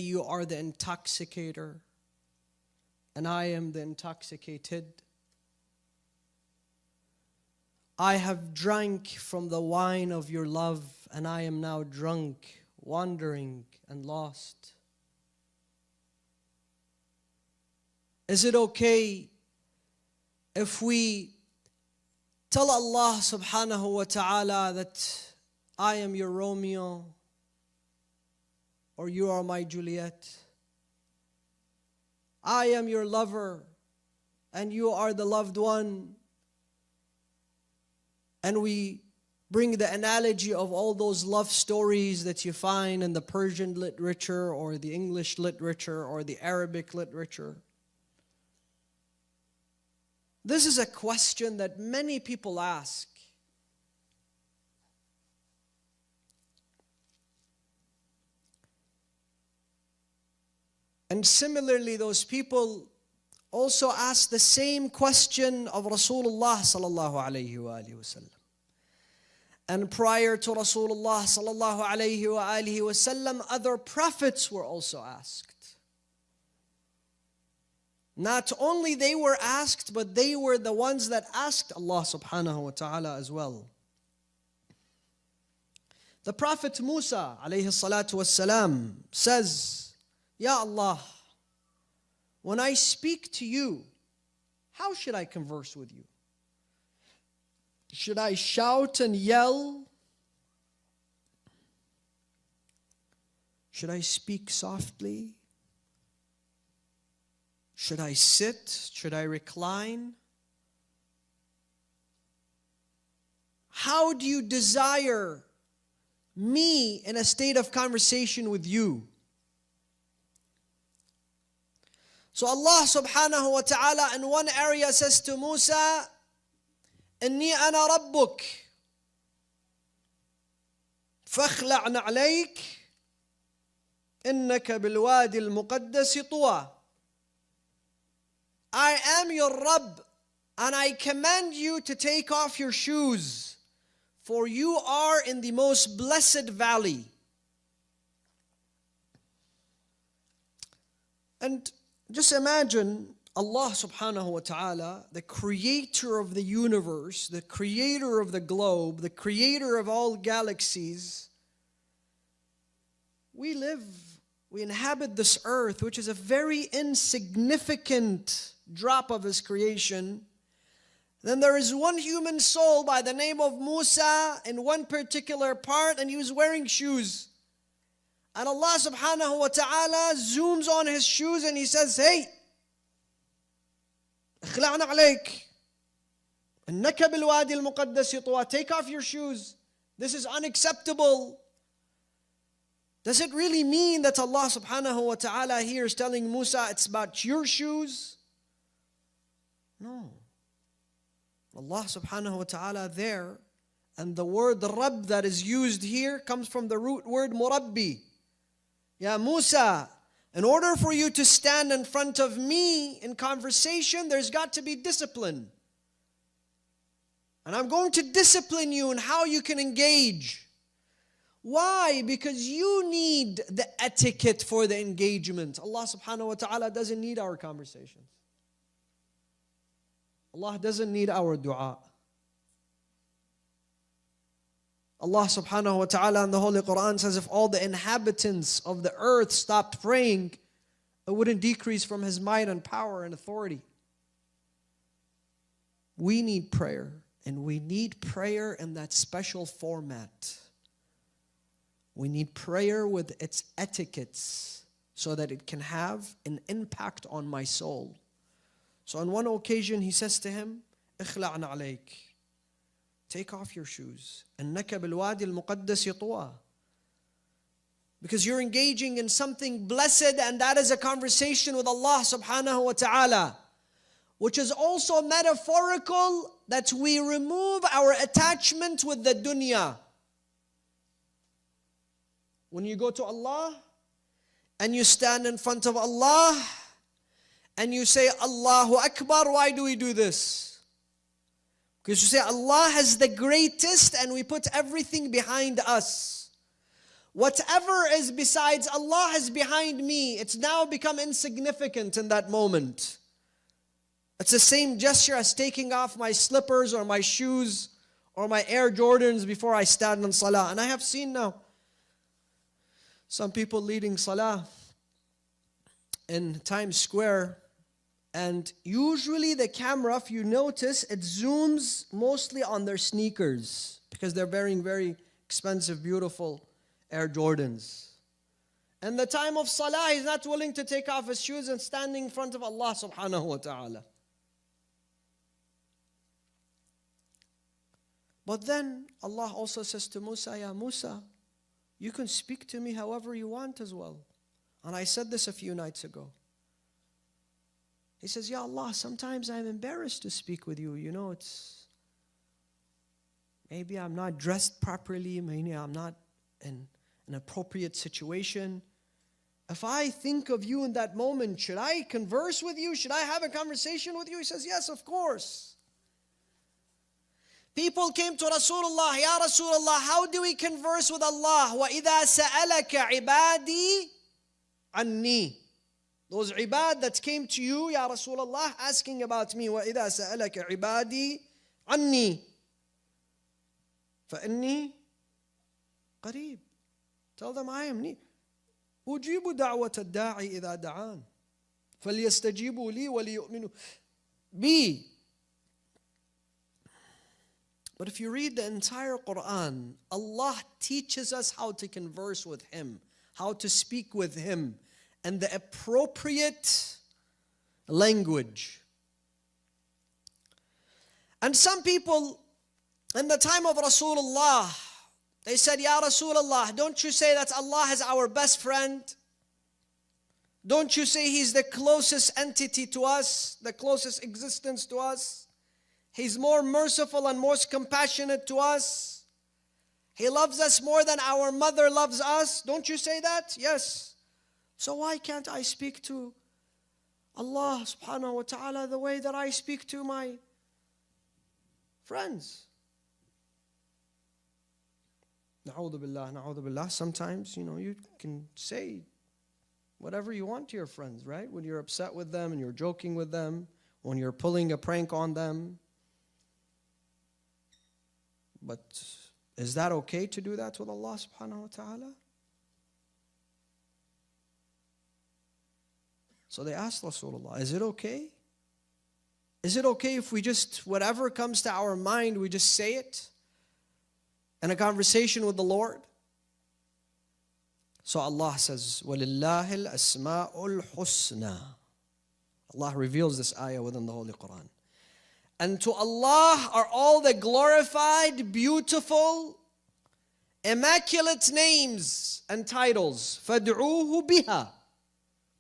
You are the intoxicator, and I am the intoxicated. I have drank from the wine of your love, and I am now drunk, wandering and lost. Is it okay if we tell Allah subhanahu wa ta'ala that I am your Romeo, or you are my Juliet? I am your lover, and you are the loved one. And we bring the analogy of all those love stories that you find in the Persian literature, or the English literature, or the Arabic literature. This is a question that many people ask. And similarly, those people also ask the same question of Rasulullah sallallahu alayhi wa sallam. And prior to Rasulullah sallallahu alayhi wa sallam, other prophets were also asked. Not only they were asked, but they were the ones that asked Allah subhanahu wa ta'ala as well. The Prophet Musa alayhi salatu wassalam says, Ya Allah, when I speak to you, how should I converse with you? Should I shout and yell? Should I speak softly? Should I sit? Should I recline? How do you desire me in a state of conversation with you? So Allah subhanahu wa ta'ala in one area says to Musa, إِنِّي أَنَا رَبُّكَ فَاخْلَعْ نَعْلَيْكَ إِنَّكَ بِالْوَادِ الْمُقَدَّسِ طُوًى. I am your Rabb, and I command you to take off your shoes, for you are in the most blessed valley. And just imagine Allah subhanahu wa ta'ala, the creator of the universe, the creator of the globe, the creator of all galaxies. We inhabit this earth, which is a very insignificant drop of His creation. Then there is one human soul by the name of Musa in one particular part, and he was wearing shoes. And Allah subhanahu wa ta'ala zooms on his shoes and He says, hey, اخلعنا عليك إنك بالوادي المقدس طوى. Take off your shoes. This is unacceptable. Does it really mean that Allah subhanahu wa ta'ala here is telling Musa it's about your shoes? No. Allah subhanahu wa ta'ala there, and the word Rabb that is used here comes from the root word murabbi. Ya Musa, in order for you to stand in front of me in conversation, there's got to be discipline. And I'm going to discipline you in how you can engage. Why? Because you need the etiquette for the engagement. Allah subhanahu wa ta'ala doesn't need our conversations. Allah doesn't need our dua. Allah subhanahu wa ta'ala in the Holy Quran says if all the inhabitants of the earth stopped praying, it wouldn't decrease from His might and power and authority. We need prayer, and we need prayer in that special format. We need prayer with its etiquettes so that it can have an impact on my soul. So on one occasion He says to him, اخلع عليك. Take off your shoes. إِنَّكَ بِالْوَادِ الْمُقَدَّسِ طُوًى. Because you're engaging in something blessed, and that is a conversation with Allah subhanahu wa ta'ala, which is also metaphorical that we remove our attachment with the dunya. When you go to Allah and you stand in front of Allah and you say Allahu Akbar, why do we do this? Because you say Allah has the greatest and we put everything behind us. Whatever is besides Allah is behind me. It's now become insignificant in that moment. It's the same gesture as taking off my slippers or my shoes or my Air Jordans before I stand on salah. And I have seen now some people leading salah in Times Square, and usually the camera, if you notice, it zooms mostly on their sneakers because they're wearing very expensive, beautiful Air Jordans. And the time of salah, he's not willing to take off his shoes and standing in front of Allah subhanahu wa ta'ala. But then Allah also says to Musa, Ya Musa, you can speak to me however you want as well. And I said this a few nights ago. He says, Ya Allah, sometimes I'm embarrassed to speak with you. You know, maybe I'm not dressed properly, maybe I'm not in an appropriate situation. If I think of you in that moment, should I converse with you? Should I have a conversation with you? He says, yes, of course. People came to Rasulullah, Ya Rasulullah, how do we converse with Allah? وَإِذَا سَأَلَكَ عِبَادِي عَنِّي. Those ibad that came to you, Ya Rasulullah, asking about me. وَإِذَا سَأَلَكَ عِبَادِي عَنِّي فَإِنِّي قَرِيب. Tell them I am near. أُجِيبُ دَعْوَةَ الدَّاعِ إِذَا دَعَانِ فَلْيَسْتَجِيبُوا لِي وَلِيُؤْمِنُوا بِي. But if you read the entire Quran, Allah teaches us how to converse with Him, how to speak with Him, and the appropriate language. And some people, in the time of Rasulullah, they said, Ya Rasulullah, don't you say that Allah is our best friend? Don't you say He's the closest entity to us, the closest existence to us? He's more merciful and most compassionate to us. He loves us more than our mother loves us. Don't you say that? Yes. So why can't I speak to Allah subhanahu wa ta'ala the way that I speak to my friends? Na'udhu billah, na'udhu billah. Sometimes, you can say whatever you want to your friends, right? When you're upset with them and you're joking with them, when you're pulling a prank on them. But is that okay to do that with Allah subhanahu wa ta'ala? So they asked Rasulullah, is it okay? Is it okay if we just, whatever comes to our mind, we just say it in a conversation with the Lord? So Allah says, وَلِلَّهِ الْأَسْمَاءُ الْحُسْنَى. Allah reveals this ayah within the Holy Quran. And to Allah are all the glorified, beautiful, immaculate names and titles. فَادْعُوهُ بِهَا.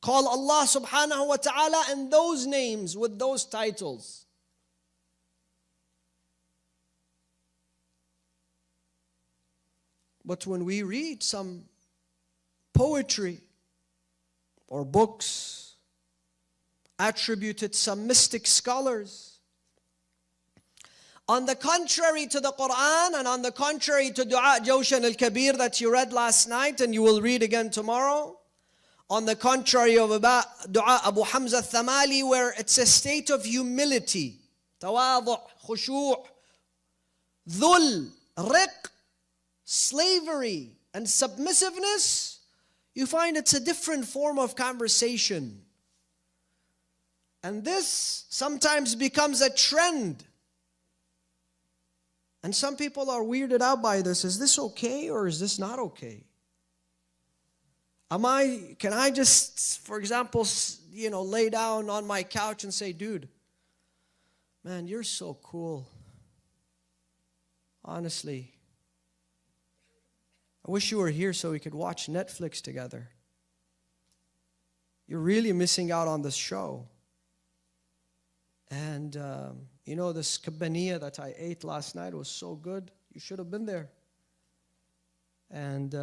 Call Allah subhanahu wa ta'ala and those names with those titles. But when we read some poetry or books attributed some mystic scholars, on the contrary to the Quran and on the contrary to Dua Jawshan al-Kabir that you read last night and you will read again tomorrow, on the contrary of Dua Abu Hamza al-Thamali, where it's a state of humility, tawadu', khushu', dhul, riq, slavery and submissiveness, you find it's a different form of conversation. And this sometimes becomes a trend. And some people are weirded out by this. Is this okay or is this not okay? Can I just, for example, lay down on my couch and say, dude, man, you're so cool. Honestly, I wish you were here so we could watch Netflix together. You're really missing out on this show. And, this kabaniya that I ate last night was so good. You should have been there. And,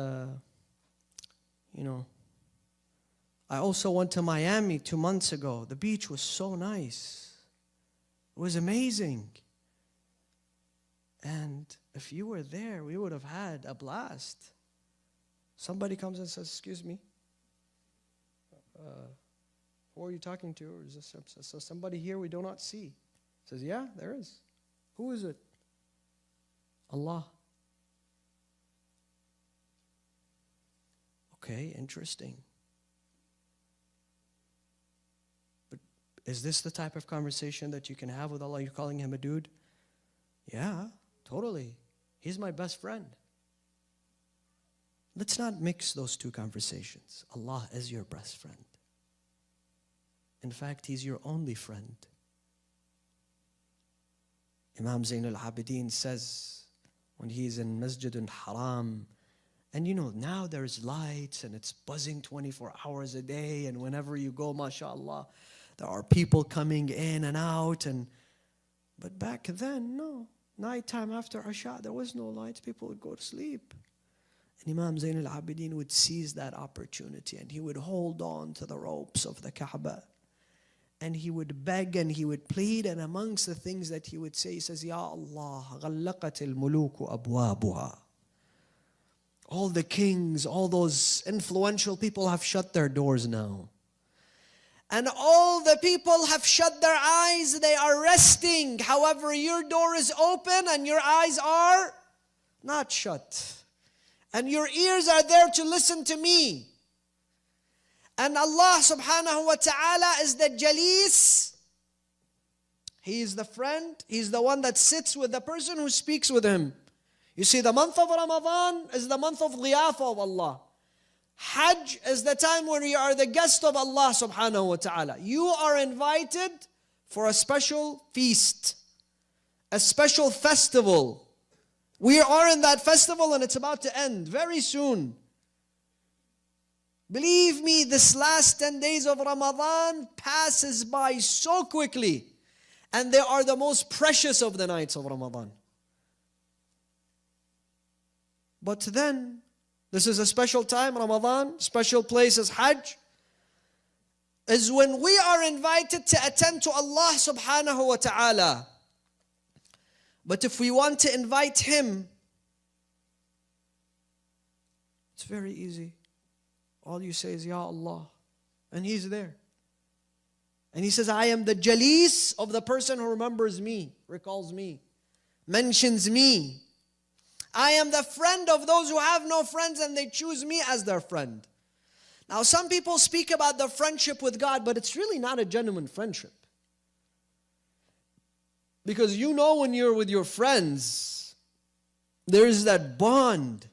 I also went to Miami 2 months ago. The beach was so nice. It was amazing. And if you were there, we would have had a blast. Somebody comes and says, excuse me, who are you talking to? Or is this so somebody here we do not see? Says, yeah, there is. Who is it? Allah. Okay, interesting. But is this the type of conversation that you can have with Allah? You're calling him a dude? Yeah, totally. He's my best friend. Let's not mix those two conversations. Allah is your best friend. In fact, He's your only friend. Imam Zain al-Abideen says, when he's in Masjid al-Haram, and you know, now there's lights and it's buzzing 24 hours a day, and whenever you go, mashallah, there are people coming in and out. But back then, no. Nighttime after Isha, there was no lights. People would go to sleep. And Imam Zain al-Abideen would seize that opportunity, and he would hold on to the ropes of the Kaaba. And he would beg and he would plead, and amongst the things that he would say, he says, Ya Allah, غَلَّقَتِ الْمُلُوكُ أَبْوَابُهَا. All the kings, all those influential people have shut their doors now. And all the people have shut their eyes, they are resting. However, your door is open and your eyes are not shut. And your ears are there to listen to me. And Allah subhanahu wa ta'ala is the Jalis. He is the friend. He's the one that sits with the person who speaks with him. You see, the month of Ramadan is the month of Liyafa of Allah. Hajj is the time where you are the guest of Allah subhanahu wa ta'ala. You are invited for a special feast, a special festival. We are in that festival and it's about to end very soon. Believe me, this last 10 days of Ramadan passes by so quickly. And they are the most precious of the nights of Ramadan. But then, this is a special time, Ramadan, special place is Hajj, is when we are invited to attend to Allah subhanahu wa ta'ala. But if we want to invite Him, it's very easy. All you say is, Ya Allah. And He's there. And He says, I am the Jalis of the person who remembers me, recalls me, mentions me. I am the friend of those who have no friends and they choose me as their friend. Now some people speak about the friendship with God, but it's really not a genuine friendship. Because you know when you're with your friends, there is that bond.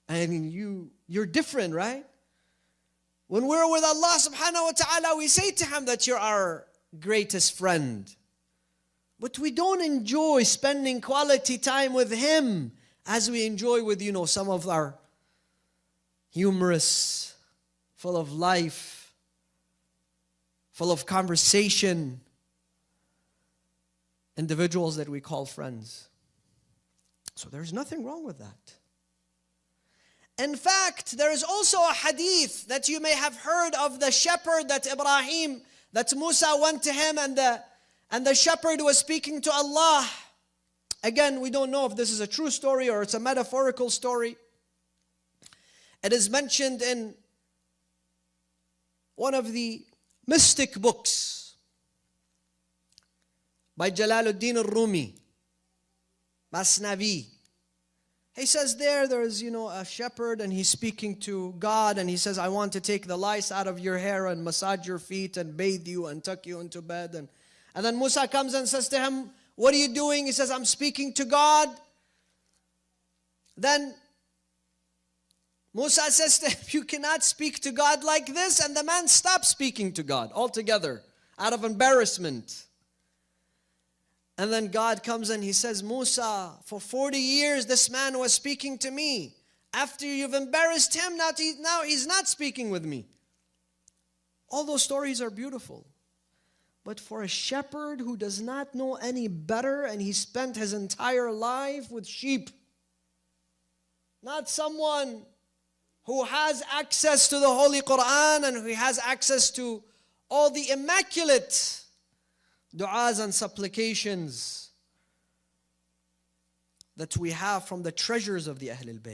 And you're different, right? When we're with Allah subhanahu wa ta'ala, we say to Him that you're our greatest friend. But we don't enjoy spending quality time with Him as we enjoy with, some of our humorous, full of life, full of conversation individuals that we call friends. So there's nothing wrong with that. In fact, there is also a hadith that you may have heard of the shepherd that Musa went to him and the shepherd was speaking to Allah. Again, we don't know if this is a true story or it's a metaphorical story. It is mentioned in one of the mystic books by Jalaluddin al-Rumi, Masnavi. He says there is, a shepherd and he's speaking to God and he says, I want to take the lice out of your hair and massage your feet and bathe you and tuck you into bed. And then Musa comes and says to him, what are you doing? He says, I'm speaking to God. Then Musa says to him, you cannot speak to God like this. And the man stops speaking to God altogether out of embarrassment. And then God comes and He says, Musa, for 40 years this man was speaking to me. After you've embarrassed him, now he's not speaking with me. All those stories are beautiful. But for a shepherd who does not know any better and he spent his entire life with sheep, not someone who has access to the Holy Quran and who has access to all the immaculate du'as and supplications that we have from the treasures of the Ahlul Bayt.